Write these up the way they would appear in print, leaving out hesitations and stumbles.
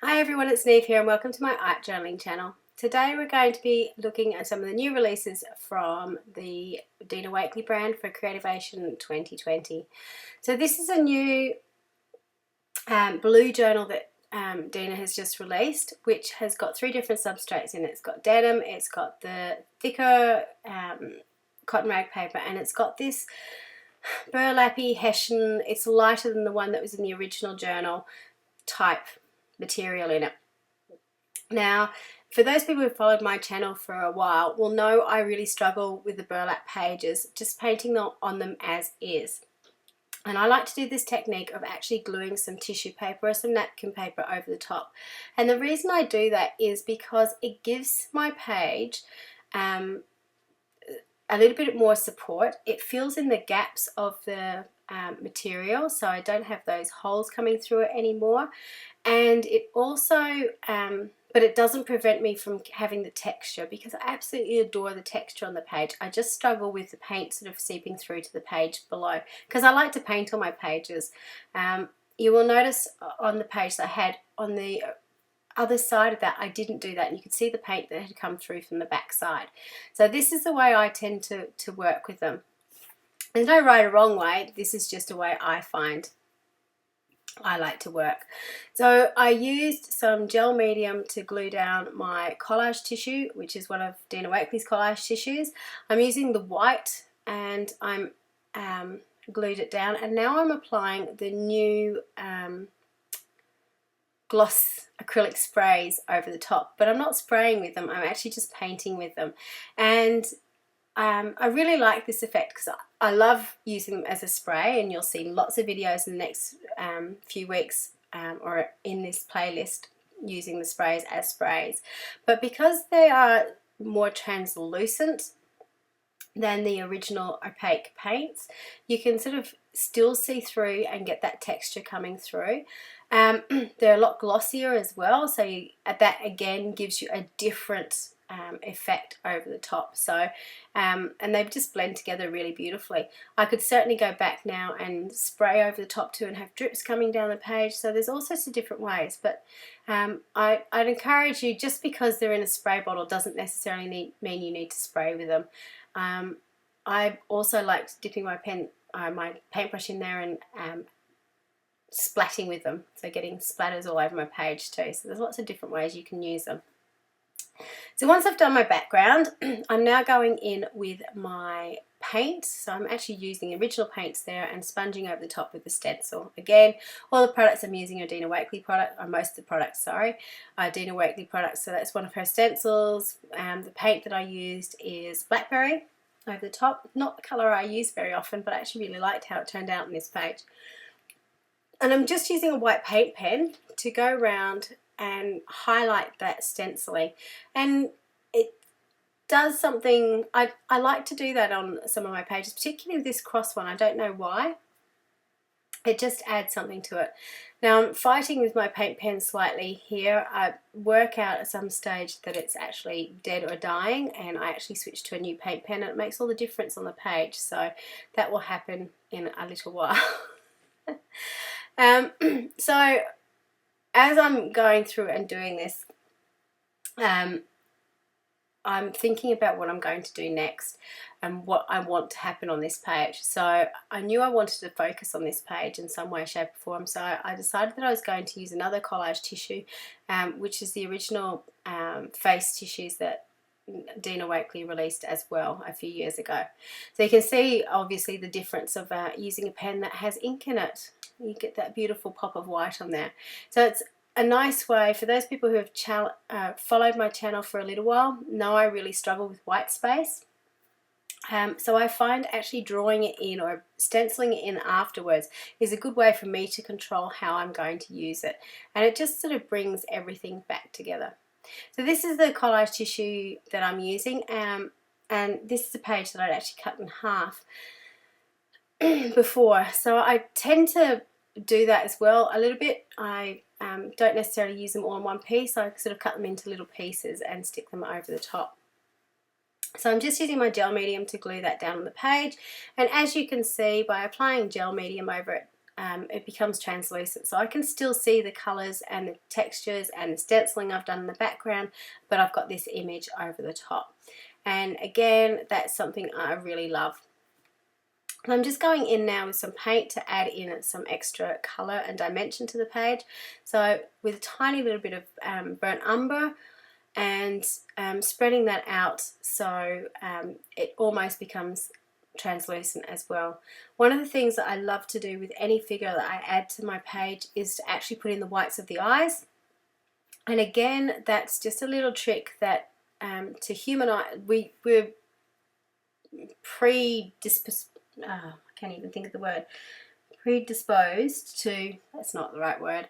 Hi everyone, it's Niamh here and welcome to my art journaling channel. Today we're going to be looking at some of the new releases from the Dina Wakley brand for Creativation 2020. So this is a new blue journal that Dina has just released, which has got 3 different substrates in it. It's got denim, it's got the thicker cotton rag paper, and it's got this burlappy hessian. It's lighter than the one that was in the original journal type material in it. Now, for those people who followed my channel for a while will know I really struggle with the burlap pages, just painting on them as is. And I like to do this technique of actually gluing some tissue paper or some napkin paper over the top. And the reason I do that is because it gives my page a little bit more support. It fills in the gaps of the material, so I don't have those holes coming through it anymore. And it also, but it doesn't prevent me from having the texture, because I absolutely adore the texture on the page. I just struggle with the paint sort of seeping through to the page below, because I like to paint on my pages. You will notice on the page that I had on the other side of that, I didn't do that, and you could see the paint that had come through from the back side. So this is the way I tend to work with them. There's no right or wrong way, this is just a way I find I like to work. So I used some gel medium to glue down my collage tissue, which is one of Dina Wakley's collage tissues. I'm using the white and I'm glued it down, and now I'm applying the new gloss acrylic sprays over the top, but I'm not spraying with them, I'm actually just painting with them. And I really like this effect because I love using them as a spray, and you'll see lots of videos in the next few weeks or in this playlist using the sprays as sprays. But because they are more translucent than the original opaque paints, you can sort of still see through and get that texture coming through. They're a lot glossier as well, so that again gives you a different effect over the top. So and they just blend together really beautifully. I could certainly go back now and spray over the top too and have drips coming down the page. So there's all sorts of different ways, but I'd encourage you, just because they're in a spray bottle doesn't necessarily mean you need to spray with them. I also liked dipping my paintbrush in there and splatting with them, so getting splatters all over my page too. So there's lots of different ways you can use them. So once I've done my background, I'm now going in with my paint. So I'm actually using the original paints there and sponging over the top with the stencil. Again, all the products I'm using are Dina Wakley products, or most of the products, sorry, are Dina Wakley products. So that's one of her stencils. The paint that I used is Blackberry over the top. Not the colour I use very often, but I actually really liked how it turned out on this page. And I'm just using a white paint pen to go around and highlight that stenciling, and it does something. I like to do that on some of my pages, particularly this cross one. I don't know why. It just adds something to it. Now I'm fighting with my paint pen slightly here. I work out at some stage that it's actually dead or dying, and I actually switch to a new paint pen, and it makes all the difference on the page. So that will happen in a little while. So as I'm going through and doing this, I'm thinking about what I'm going to do next and what I want to happen on this page. So I knew I wanted to focus on this page in some way, shape or form, so I decided that I was going to use another collage tissue, which is the original face tissues that Dina Wakley released as well a few years ago. So you can see obviously the difference of using a pen that has ink in it. You get that beautiful pop of white on there. So it's a nice way for those people who have followed my channel for a little while, know I really struggle with white space. So I find actually drawing it in or stenciling it in afterwards is a good way for me to control how I'm going to use it, and it just sort of brings everything back together. So this is the collage tissue that I'm using, and this is a page that I'd actually cut in half before. So I tend to do that as well a little bit. I don't necessarily use them all in one piece. I sort of cut them into little pieces and stick them over the top. So I'm just using my gel medium to glue that down on the page, and as you can see, by applying gel medium over it, it becomes translucent. So I can still see the colours and the textures and the stenciling I've done in the background, but I've got this image over the top. And again, that's something I really love. And I'm just going in now with some paint to add in some extra colour and dimension to the page. So with a tiny little bit of burnt umber, and spreading that out so it almost becomes translucent as well. One of the things that I love to do with any figure that I add to my page is to actually put in the whites of the eyes. And again, that's just a little trick that to humanize, we're I can't even think of the word, predisposed to, that's not the right word,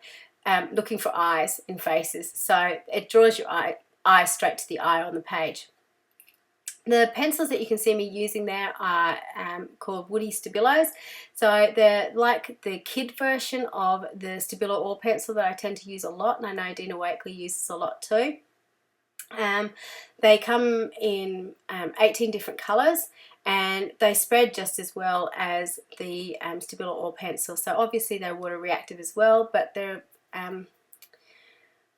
looking for eyes in faces. So it draws your eye straight to the eye on the page. The pencils that you can see me using there are called Woody Stabilos. So they're like the kid version of the Stabilo oil pencil that I tend to use a lot, and I know Dina Wakley uses a lot too. They come in 18 different colours, and they spread just as well as the Stabilo oil pencil. So obviously they're water reactive as well, but they're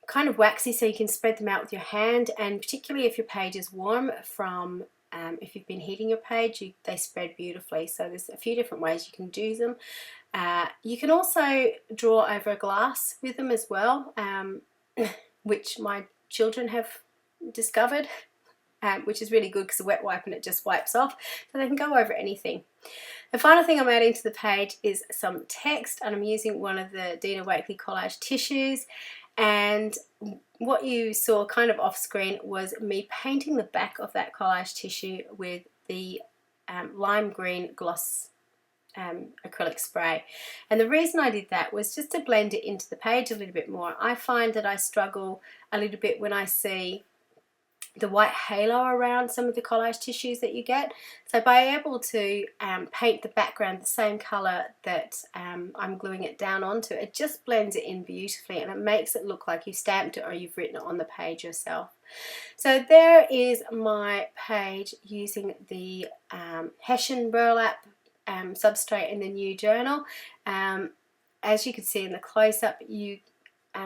kind of waxy, so you can spread them out with your hand, and particularly if your page is warm from if you've been heating your page, they spread beautifully. So there's a few different ways you can do them. You can also draw over a glass with them as well, which my children have discovered, which is really good because the wet wipe and it just wipes off, so they can go over anything. The final thing I'm adding to the page is some text, and I'm using one of the Dina Wakley collage tissues. And what you saw kind of off screen was me painting the back of that collage tissue with the lime green gloss acrylic spray. And the reason I did that was just to blend it into the page a little bit more. I find that I struggle a little bit when I see the white halo around some of the collage tissues that you get. So by able to paint the background the same colour that I'm gluing it down onto, it just blends it in beautifully, and it makes it look like you stamped it or you've written it on the page yourself. So there is my page using the Hessian burlap substrate in the new journal. As you can see in the close-up,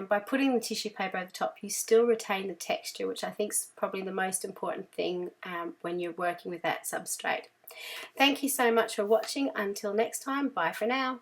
by putting the tissue paper over the top, you still retain the texture, which I think is probably the most important thing when you're working with that substrate. Thank you so much for watching. Until next time, bye for now.